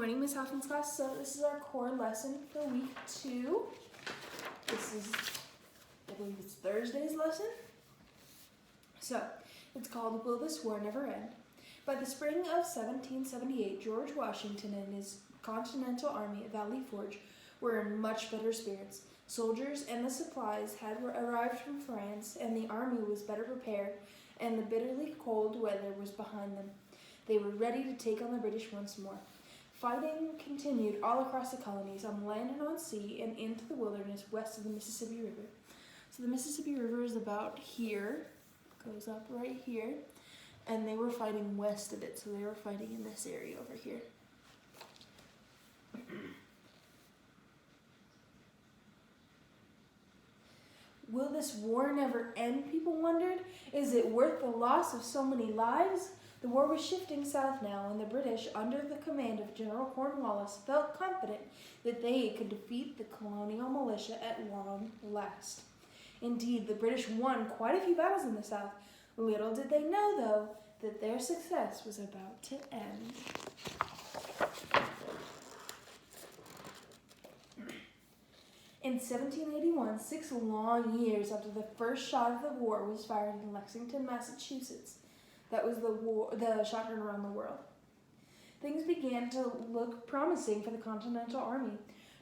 morning, Ms. Hoffman's class. So this is our core lesson for week 2. This is, I believe it's Thursday's lesson. So it's called Will This War Never End? By the spring of 1778, George Washington and his Continental Army at Valley Forge were in much better spirits. Soldiers and the supplies had arrived from France, and the army was better prepared, and the bitterly cold weather was behind them. They were ready to take on the British once more. Fighting continued all across the colonies, on land and on sea, and into the wilderness west of the Mississippi River. So the Mississippi River is about here, goes up right here, and they were fighting west of it, so they were fighting in this area over here. Will this war never end, people wondered? Is it worth the loss of so many lives? The war was shifting south now, and the British, under the command of General Cornwallis, felt confident that they could defeat the colonial militia at long last. Indeed, the British won quite a few battles in the south. Little did they know, though, that their success was about to end. In 1781, 6 long years after the first shot of the war was fired in Lexington, Massachusetts, that was the shot heard around the world, things began to look promising for the Continental Army.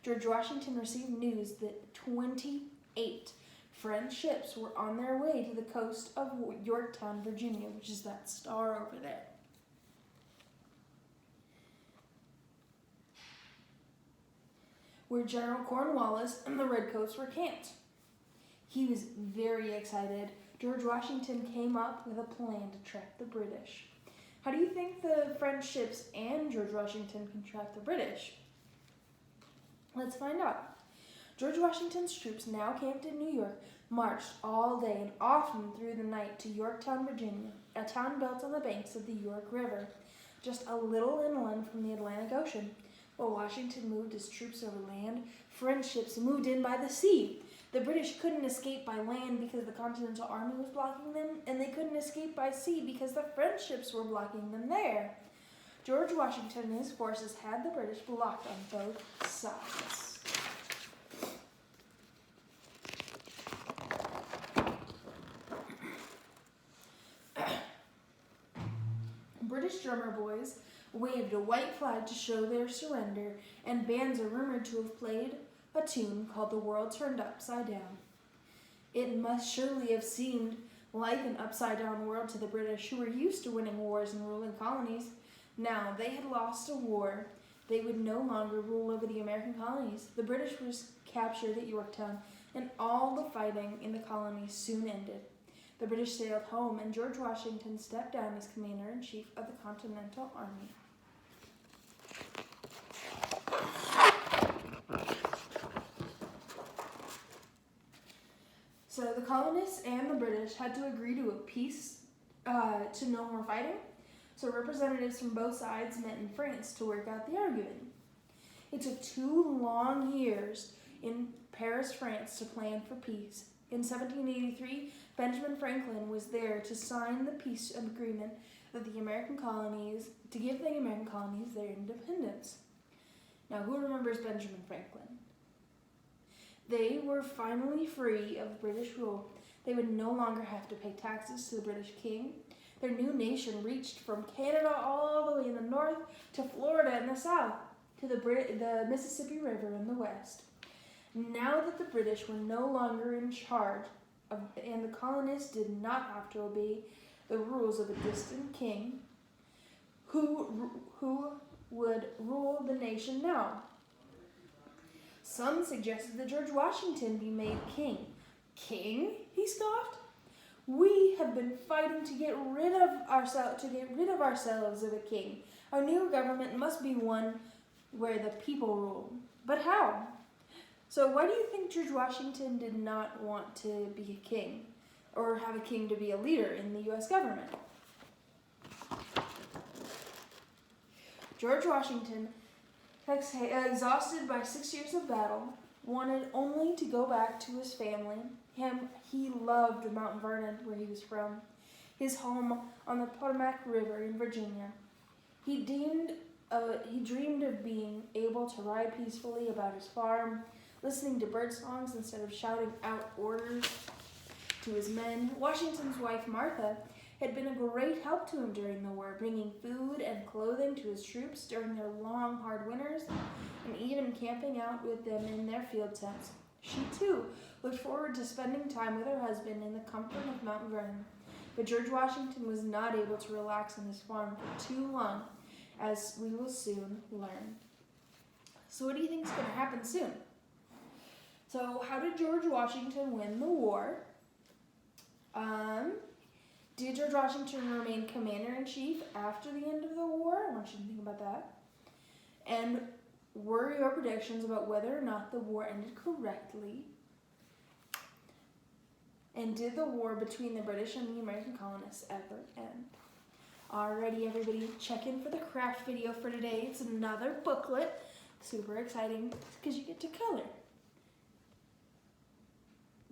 George Washington received news that 28 French ships were on their way to the coast of Yorktown, Virginia, which is that star over there. Where General Cornwallis and the Redcoats were camped. He was very excited. George Washington came up with a plan to track the British. How do you think the French ships and George Washington can track the British? Let's find out. George Washington's troops, now camped in New York, marched all day and often through the night to Yorktown, Virginia, a town built on the banks of the York River, just a little inland from the Atlantic Ocean. While Washington moved his troops over land, French ships moved in by the sea. The British couldn't escape by land because the Continental Army was blocking them, and they couldn't escape by sea because the French ships were blocking them there. George Washington and his forces had the British blocked on both sides. British drummer boys waved a white flag to show their surrender, and bands are rumored to have played a tune called The World Turned Upside Down. It must surely have seemed like an upside-down world to the British, who were used to winning wars and ruling colonies. Now they had lost a war. They would no longer rule over the American colonies. The British were captured at Yorktown, and all the fighting in the colonies soon ended. The British sailed home, and George Washington stepped down as Commander-in-Chief of the Continental Army. So the colonists and the British had to agree to a peace to no more fighting. So representatives from both sides met in France to work out the argument. It took 2 long years in Paris, France, to plan for peace. In 1783, Benjamin Franklin was there to sign the peace agreement that give the American colonies their independence. Now, who remembers Benjamin Franklin? They were finally free of British rule. They would no longer have to pay taxes to the British king. Their new nation reached from Canada all the way in the north to Florida in the south, to the Mississippi River in the west. Now that the British were no longer in charge, and the colonists did not have to obey the rules of a distant king, who would rule the nation now? Some suggested that George Washington be made king. King? He scoffed. We have been fighting to get rid of ourselves of a king. Our new government must be one where the people rule. But how? So why do you think George Washington did not want to be a king, or have a king to be a leader in the U.S. government? George Washington, exhausted by 6 years of battle, wanted only to go back to his family. He loved Mount Vernon, where he was from, his home on the Potomac River in Virginia. He deemed He dreamed of being able to ride peacefully about his farm, listening to bird songs instead of shouting out orders to his men. Washington's wife, Martha, had been a great help to him during the war, bringing food and clothing to his troops during their long, hard winters, and even camping out with them in their field tents. She, too, looked forward to spending time with her husband in the comfort of Mount Vernon. But George Washington was not able to relax on his farm for too long, as we will soon learn. So what do you think is going to happen soon? So how did George Washington win the war? Did George Washington remain commander-in-chief after the end of the war? I want you to think about that. And were your predictions about whether or not the war ended correctly? And did the war between the British and the American colonists ever end? Alrighty, everybody, check in for the craft video for today. It's another booklet. Super exciting because you get